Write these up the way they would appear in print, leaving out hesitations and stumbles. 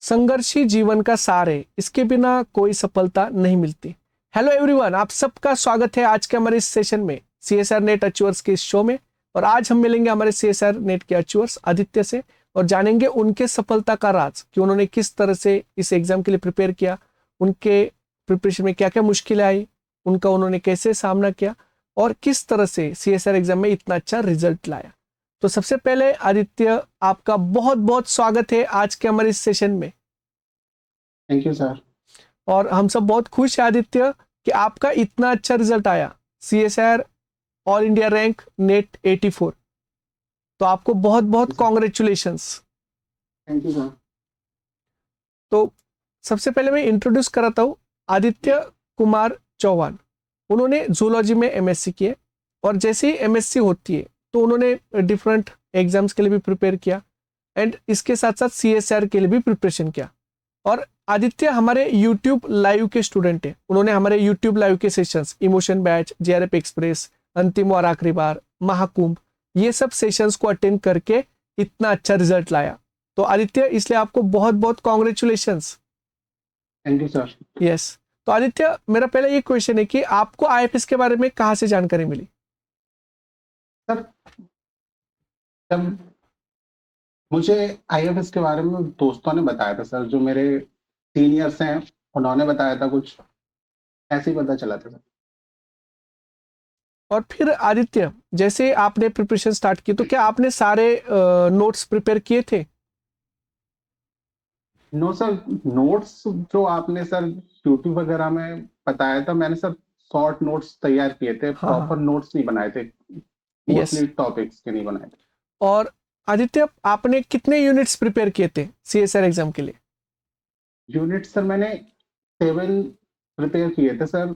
संघर्ष ही जीवन का सार है, इसके बिना कोई सफलता नहीं मिलती। हेलो एवरीवन, आप सबका स्वागत है आज के हमारे इस सेशन में, सीएसआर नेट अचीवर्स के इस शो में। और आज हम मिलेंगे हमारे सीएसआर नेट के अचीवर्स आदित्य से और जानेंगे उनके सफलता का राज कि उन्होंने किस तरह से इस एग्जाम के लिए प्रिपेयर किया, उनके प्रिपरेशन में क्या क्या मुश्किलें आई, उनका उन्होंने कैसे सामना किया और किस तरह से सीएसआर एग्जाम में इतना अच्छा रिजल्ट लाया। तो सबसे पहले आदित्य, आपका बहुत बहुत स्वागत है आज के हमारे इस सेशन में। Thank you sir. और हम सब बहुत खुश हैं आदित्य कि आपका इतना अच्छा रिजल्ट आया, CSR all India rank net 84। तो आपको बहुत बहुत कॉन्ग्रेचुलेशंस। Thank you sir. तो सबसे पहले मैं इंट्रोड्यूस कराता हूँ आदित्य कुमार चौहान। उन्होंने जूलॉजी में एमएससी किए और जैसे ही एमएससी होती है तो उन्होंने डिफरेंट एग्जाम्स के लिए भी प्रिपेयर किया एंड इसके साथ साथ सीएसआर के लिए भी प्रिपरेशन किया। और आदित्य हमारे यूट्यूब लाइव के स्टूडेंट हैं। उन्होंने हमारे यूट्यूब लाइव के sessions, emotion batch, JRF express, अंतिम और आखिरी बार, महाकुंभ, ये सब सेशंस को अटेंड करके इतना अच्छा रिजल्ट लाया। तो आदित्य, इसलिए आपको बहुत बहुत congratulations. Thank you sir. Yes. तो आदित्य, मेरा पहला ये क्वेश्चन है कि आपको आईएफएस के बारे में कहाँ से जानकारी मिली? सर, जब मुझे आईएफएस के बारे में दोस्तों ने बताया था सर, जो मेरे सीनियर्स हैं उन्होंने बताया था, कुछ ऐसे ही पता चला था सर। और फिर आदित्य, जैसे आपने प्रिपरेशन स्टार्ट की तो क्या आपने सारे नोट्स प्रिपेयर किए थे? नो सर, नोट्स जो आपने सर यूट्यूब वगैरह में बताया था, मैंने सर शॉर्ट नोट्स तैयार किए थे, हाँ हाँ। प्रॉपर नोट्स नहीं बनाए थे, यस। मोस्टली टॉपिक्स के नहीं बनाए थे। और आदित्य, आपने कितने यूनिट्स प्रिपेयर किए थे सीएसआर एग्जाम के लिए? यूनिट सर मैंने 7 प्रिपेयर किए थे सर।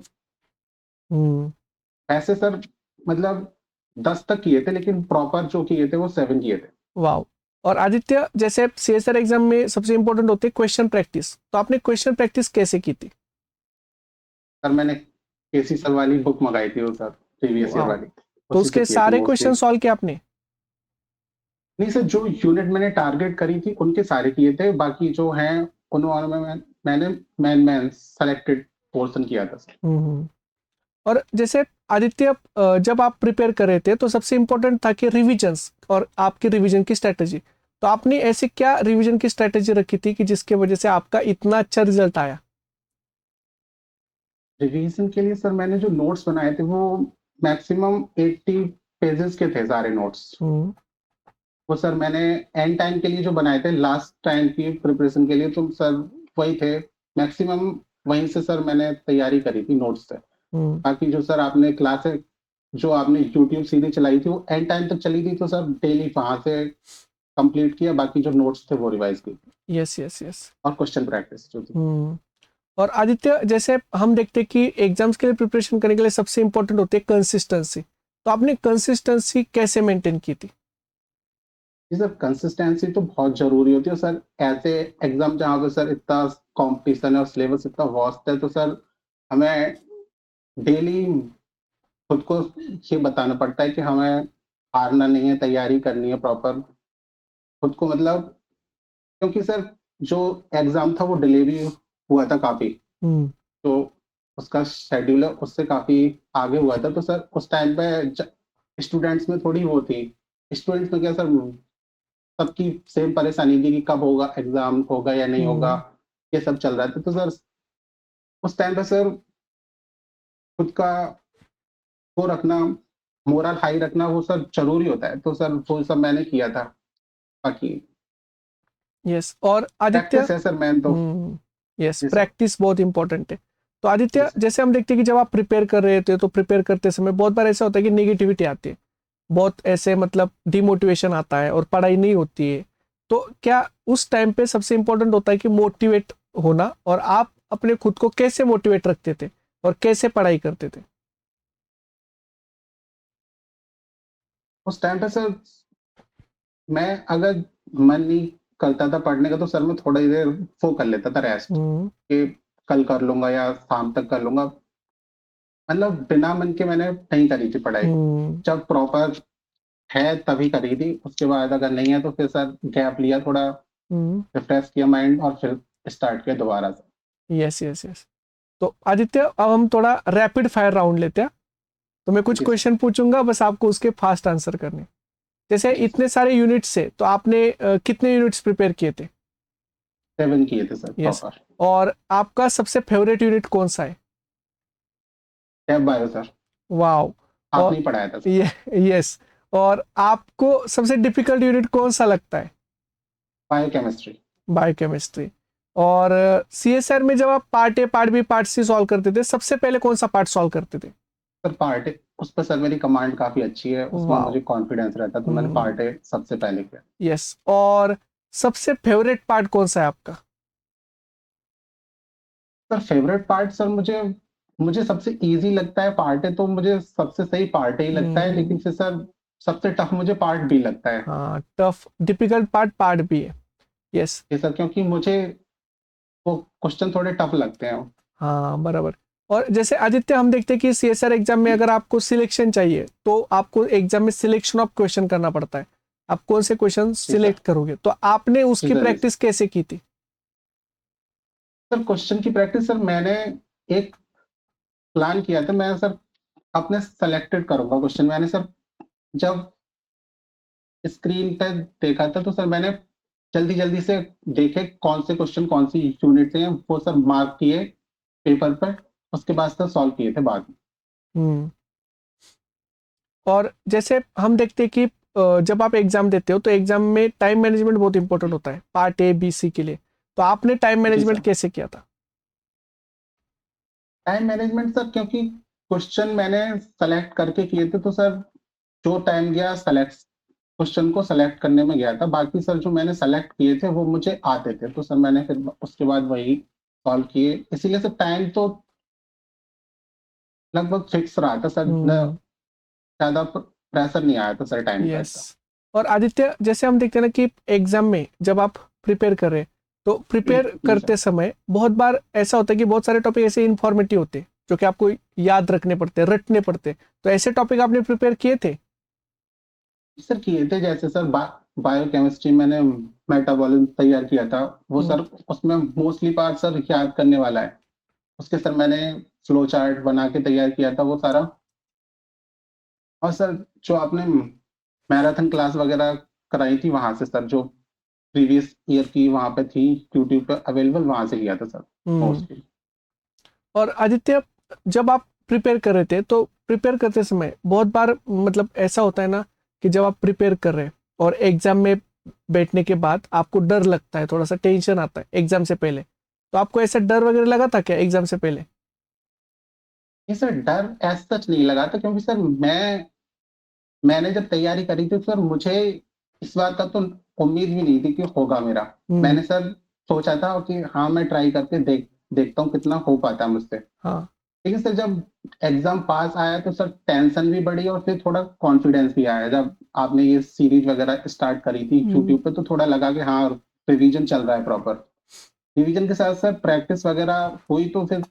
ऐसे सर मतलब 10 तक किए थे, लेकिन प्रॉपर जो किए थे वो 7 किए थे। वाओ। और आदित्य, जैसे सीएसआर एग्जाम में सबसे इंपॉर्टेंट होते हैं क्वेश्चन प्रैक्टिस, तो आपने क्वेश्चन प्रैक्टिस कैसे की थी? सर मैंने केसी सर वाली बुक मंगाई थी वो सर, प्रीवियस ईयर वाओ। वाली, तो उसी से उसके किए थे सारे मोस्टली। क्वेश्चन सॉल्व किए आपने? नहीं सर, जो यूनिट मैंने टारगेट करी थी उनके सारे किए थे, बाकी जो हैं उन्होंने मैंने मैन सेलेक्टेड पोर्शन किया था सर। और जैसे आदित्य, जब आप प्रिपेयर कर रहे थे तो सबसे इंपॉर्टेंट था कि रिविजन्स और आपकी रिवीजन की स्ट्रेटेजी। तो आपने ऐसी क्या रिवीजन की स्ट्रेटेजी रखी थी कि जिसके वजह से आपका इतना अच्छा रिजल्ट आया? रिवीजन के लिए सर मैंने जो नोट्स बनाए थे वो मैक्सिमम 80 पेजेस के थे सारे नोट्स। वो सर मैंने एंड टाइम के लिए जो बनाए थे, लास्ट टाइम की प्रिपरेशन के लिए, तो सर वही थे मैक्सिमम। वहीं से सर मैंने तैयारी करी थी नोट्स से। बाकी जो सर आपने क्लास है, जो आपने यूट्यूब सीरीज चलाई थी वो एंड टाइम तक चली थी, तो सर डेली वहां से कंप्लीट किया, बाकी जो नोट्स थे वो रिवाइज की। Yes yes yes. और क्वेश्चन प्रैक्टिस जो थी। और आदित्य, जैसे हम देखते हैं कि एग्जाम्स के लिए प्रिपरेशन करने के लिए सबसे इंपॉर्टेंट होती है कंसिस्टेंसी। तो आपने कंसिस्टेंसी कैसे मेंटेन की थी? जी सर, कंसिस्टेंसी तो बहुत जरूरी होती है सर। ऐसे एग्जाम जहाँ पे सर इतना कंपटीशन है और सिलेबस इतना वास्ट है, तो सर हमें डेली खुद को ये बताना पड़ता है कि हमें हारना नहीं है, तैयारी करनी है प्रॉपर खुद को, मतलब क्योंकि सर जो एग्जाम था वो डिले भी हुआ था काफी। तो उसका शेड्यूल है उससे काफी आगे हुआ था, तो सर उस टाइम पे स्टूडेंट्स में थोड़ी वो थी। स्टूडेंट्स में क्या सर, सबकी सेम परेशानी थी कि कब होगा एग्जाम, होगा या नहीं होगा, ये सब चल रहा था। तो सर उस टाइम पे सर खुद का वो रखना, मोरल हाई रखना, वो सर जरूरी होता है। तो सर वो सब मैंने किया था। बाकी यस। और आदित्य, प्रैक्टिस है सर, मैन तो। यस, जी सर। प्रैक्टिस बहुत इंपॉर्टेंट है। तो जी आदित्य, सर। जैसे हम देखते हैं कि जब आप प्रिपेयर कर रहे थे तो प्रिपेयर करते समय बहुत बार ऐसा होता है कि नेगेटिविटी आती है, बहुत ऐसे मतलब डिमोटिवेशन आता है और पढ़ाई नहीं होती है। तो क्या उस टाइम पे सबसे इंपॉर्टेंट होता है कि मोटिवेट होना, और आप अपने खुद को कैसे मोटिवेट रखते थे और कैसे पढ़ाई करते थे? उस टाइम पे सर मैं अगर मन नहीं करता था पढ़ने का, तो सर मैं थोड़ी देर वो कर लेता था रेस्ट, कि कल कर लूंगा या शाम तक कर लूंगा। मतलब बिना मन के मैंने नहीं करी थी पढ़ाई। जब प्रॉपर है तभी करी थी, उसके बाद अगर नहीं है तो फिर सर गैप लिया थोड़ा, रिफ्रेश किया माइंड और फिर स्टार्ट किया दोबारा से। Yes yes yes. तो आदित्य अब हम थोड़ा रैपिड फायर राउंड लेते हैं। तो मैं कुछ जी सर। क्वेश्चन पूछूंगा, बस आपको उसके फास्ट आंसर करने। जैसे जी इतने सारे यूनिट्स से तो आपने कितने यूनिट्स प्रिपेयर किए थे? 7 किए थे सर यस। प्रॉपर। और आपका सबसे फेवरेट यूनिट कौन सा है? Tab bio sir, wow. और आपने ही पढ़ाया था सर। ये यस। और आपको सबसे डिफिकल्ट यूनिट कौन सा लगता है? बायोकेमिस्ट्री। बायोकेमिस्ट्री। और सीएसआर में जब आप part A part B part C solve करते थे, सबसे पहले कौन सा पार्ट सॉल्व करते थे? सर पार्ट ए, उस पर सर मेरी कमांड काफी अच्छी है, उसमें वाओ। मुझे कॉन्फिडेंस रहता, तो मैंने पार्ट ए सबसे पहले किया। यस। और सबसे फेवरेट पार्ट कौन सा है आपका? सर फेवरेट पार्ट सर मुझे मुझे सबसे इजी लगता है पार्ट ए, तो मुझे सबसे सही पार्ट ए ही लगता है, लेकिन फिर सर सबसे टफ मुझे पार्ट बी लगता है। हाँ, tough difficult part part B है। यस। ये सर क्योंकि मुझे वो क्वेश्चन थोड़े टफ लगते हैं। हाँ बराबर। और जैसे आदित्य हम देखते हैं कि सीएसआर एग्जाम में अगर आपको सिलेक्शन चाहिए तो आपको एग्जाम में सिलेक्शन ऑफ क्वेश्चन करना पड़ता है। आप कौन से क्वेश्चन जी सर। सिलेक्ट करोगे, तो आपने जी उसकी सर। जी प्रैक्टिस कैसे की थी? सर क्वेश्चन की प्रैक्टिस सर मैंने एक प्लान किया था, मैं सर अपने सेलेक्टेड करूंगा क्वेश्चन। मैंने सर जब स्क्रीन पे देखा था तो सर मैंने जल्दी जल्दी से देखे कौन से क्वेश्चन कौन सी यूनिट से हैं, वो सर मार्क किए पेपर पर, उसके बाद सर सॉल्व किए थे बाद में। हम्म। और जैसे हम देखते हैं कि जब आप एग्जाम देते हो तो एग्जाम में टाइम मैनेजमेंट बहुत इंपॉर्टेंट होता है पार्ट ए बी सी के लिए। तो आपने टाइम जी मैनेजमेंट सर। कैसे किया था? टाइम मैनेजमेंट सर क्योंकि क्वेश्चन मैंने सेलेक्ट करके किए थे, तो सर जो टाइम गया सेलेक्ट क्वेश्चन को सेलेक्ट करने में गया था, बाकी सर जो मैंने सेलेक्ट किए थे वो मुझे आते थे, तो सर मैंने फिर उसके बाद वही सॉल्व किए, इसीलिए सर टाइम तो लगभग फिक्स रहा था सर, न हम्म। ज्यादा प्रेशर नहीं आया था सर टाइम का यस। इतना। और आदित्य जैसे हम देखते हैं ना कि एग्जाम में जब आप प्रिपेयर कर रहे हैं तो प्रिपेयर जी करते सर। समय बहुत बार ऐसा होता है कि बहुत सारे टॉपिक ऐसे इन्फॉर्मेटिव होते हैं जो कि आपको याद रखने पड़ते हैं, रटने पड़ते हैं। तो ऐसे टॉपिक आपने प्रिपेयर किए थे? सर किए थे, जैसे सर बायोकेमिस्ट्री मैंने मेटाबॉलिज्म तैयार किया था, वो हम्म। सर उसमें मोस्टली पार्ट सर याद करने वाला है, उसके सर मैंने फ्लो चार्ट बना के तैयार किया था वो सारा। और सर जो आपने मैराथन क्लास वगैरह कराई थी वहां से सर, जो प्रीवियस ईयर की वहां पे थी यूट्यूब पे अवेलेबल, वहां से लिया था सर हम्म। मोस्टली। और आदित्य जब आप प्रिपेयर कर रहे थे तो प्रिपेयर करते समय बहुत बार मतलब ऐसा होता है ना कि जब आप प्रिपेयर कर रहे हैं और एग्जाम में बैठने के बाद आपको डर लगता है, थोड़ा सा टेंशन आता है एग्जाम से पहले। तो आपको ऐसा डर वगैरह लगा था क्या एग्जाम से पहले? नहीं सर, डर एज सच नहीं लगा था, क्योंकि सर मैंने जब तैयारी करी थी सर मुझे इस बात का तो उम्मीद भी नहीं थी कि होगा मेरा। हम्म। मैंने सर सोचा था कि हाँ मैं ट्राई करके देखता हूँ कितना हो पाता है मुझसे। हाँ। लेकिन सर जब एग्जाम पास आया तो सर टेंशन भी बढ़ी और फिर थोड़ा कॉन्फिडेंस भी आया, जब आपने ये सीरीज वगैरह स्टार्ट करी थी हम्म। यूट्यूब पे, तो थोड़ा लगा कि हाँ रिवीजन चल रहा है प्रॉपर। रिवीजन के साथ साथ प्रैक्टिस वगैरह हुई, तो फिर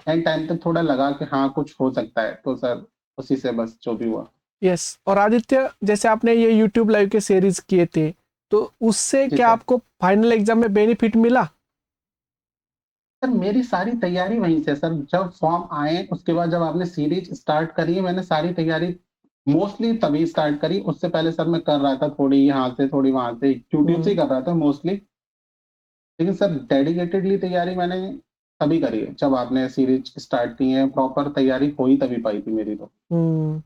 एंड टाइम तक थोड़ा लगा कि हाँ कुछ हो सकता है, तो सर उसी से बस जो भी हुआ। यस। और आदित्य जैसे आपने ये यूट्यूब लाइव के सीरीज किए थे तो उससे जी क्या सर। आपको फाइनल एग्जाम में बेनिफिट मिला? सर मेरी सारी तैयारी वहीं से सर, जब फॉर्म आए उसके बाद जब आपने सीरीज स्टार्ट करी है, मैंने सारी तैयारी मोस्टली तभी स्टार्ट करी। उससे पहले सर मैं कर रहा था थोड़ी यहाँ से थोड़ी वहां से, यूट्यूब से ही हम्म। कर रहा था मोस्टली। लेकिन सर डेडिकेटेडली तैयारी मैंने तभी करी है जब आपने सीरीज स्टार्ट की है, प्रॉपर तैयारी हो ही तभी पाई थी मेरी तो। हम्म।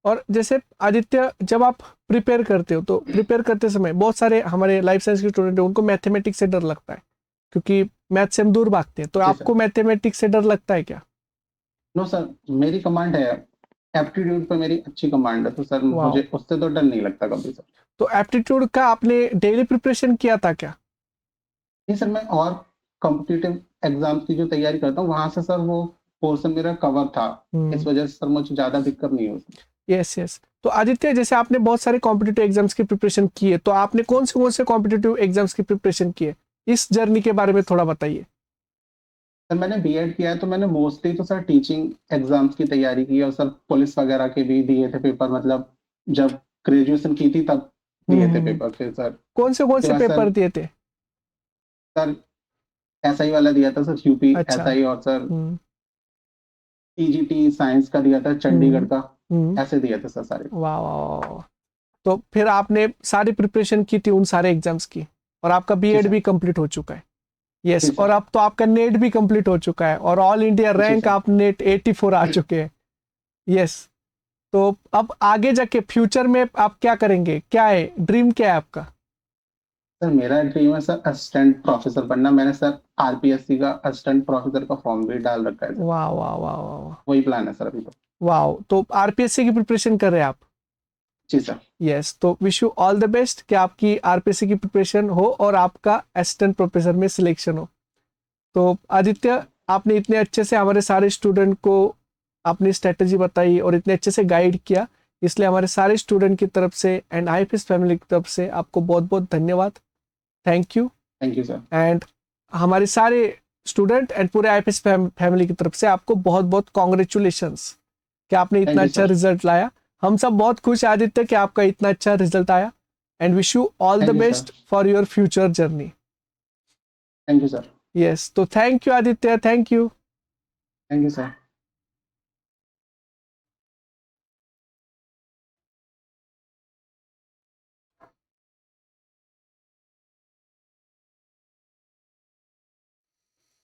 और जैसे आदित्य जब आप प्रिपेयर करते हो तो प्रिपेयर करते समय बहुत सारे हमारे लाइफ साइंस के स्टूडेंट हैं, उनको मैथमेटिक्स से डर लगता है क्योंकि मैथ से हम दूर भागते हैं। तो जी सर। आपको मैथमेटिक्स से डर लगता है क्या? नो सर, मेरी कमांड है, एप्टीट्यूड पे मेरी अच्छी कमांड है, तो सर वाह। मुझे उससे तो डर नहीं लगता कभी सर। तो एप्टीट्यूड का आपने डेली प्रिपरेशन किया था क्या? नहीं सर, मैं और कॉम्पिटिटिव एग्जाम्स की जो तैयारी करता हूँ वहां से सर वो पोर्शन मेरा कवर था, हम्म। इस वजह से सर मुझे ज्यादा दिक्कत नहीं होती। Yes yes. तो आदित्य जैसे आपने बहुत सारे कॉम्पिटिटिव एग्जाम्स की प्रिपरेशन की है, तो आपने कौन से कॉम्पिटिटिव एग्जाम्स की प्रिपरेशन की है? इस जर्नी के बारे में थोड़ा बताइए। सर मैंने बीएड किया है, तो मैंने मोस्टली तो सर टीचिंग एग्जाम्स की तैयारी की है, और सर पुलिस वगैरह के भी दिए थे पेपर, मतलब जब ग्रेजुएशन की थी तब दिए थे हम्म। पेपर फिर सर। कौन उसके से बाद सर पेपर दिए थे? सर एसआई वाला दिया था सर, यूपी अच्छा। एसआई, और सर हम्म। ईजीटी साइंस का दिया था चंडीगढ़ का, हम्म। ऐसे दिए थे सर सारे। वाह वाह वाह वाह। तो फिर आपने सारी प्रिपरेशन की थी उन सारे एग्जाम्स की, और आपका जी बीएड सर। भी कंप्लीट हो चुका है। यस, जी और सर। अब तो आपका नेट भी कंप्लीट हो चुका है, और ऑल इंडिया जी रैंक सर। आप नेट 84 आ चुके हैं। यस। तो अब आगे जाके फ्यूचर में आप क्या करेंगे, क्या है ड्रीम, क्या है आपका? सर मेरा ड्रीम है सर असिस्टेंट प्रोफेसर बनना। मैंने सर आरपीएससी का असिस्टेंट प्रोफेसर का फॉर्म भी डाल रखा है सर। वाह वाह वाह वाह वाह। वही प्लान है सर अभी तो। वाह, तो आरपीएससी की प्रिपरेशन कर रहे हैं आप? जी सर। यस, तो wish you all the best कि आपकी आरपीएससी की प्रिपरेशन हो और आपका असिस्टेंट प्रोफेसर में सिलेक्शन हो। तो आदित्य, आपने इतने अच्छे से हमारे सारे स्टूडेंट को अपनी स्ट्रेटेजी बताई और इतने अच्छे से गाइड किया, इसलिए हमारे सारे स्टूडेंट की तरफ से एंड आईएफएस फैमिली की तरफ से आपको बहुत बहुत धन्यवाद। Thank you. Thank you sir. And हमारे सारे स्टूडेंट एंड पूरे आईएफएस फैमिली की तरफ से आपको बहुत बहुत कॉन्ग्रेचुलेशंस कि आपने थैंक इतना यू अच्छा सर। रिजल्ट लाया। हम सब बहुत खुश हैं आदित्य कि आपका इतना अच्छा रिजल्ट आया, and wish you all the thank you sir. Best for your future journey. Thank you sir. Yes, तो thank you Aditya, thank you. Thank you sir.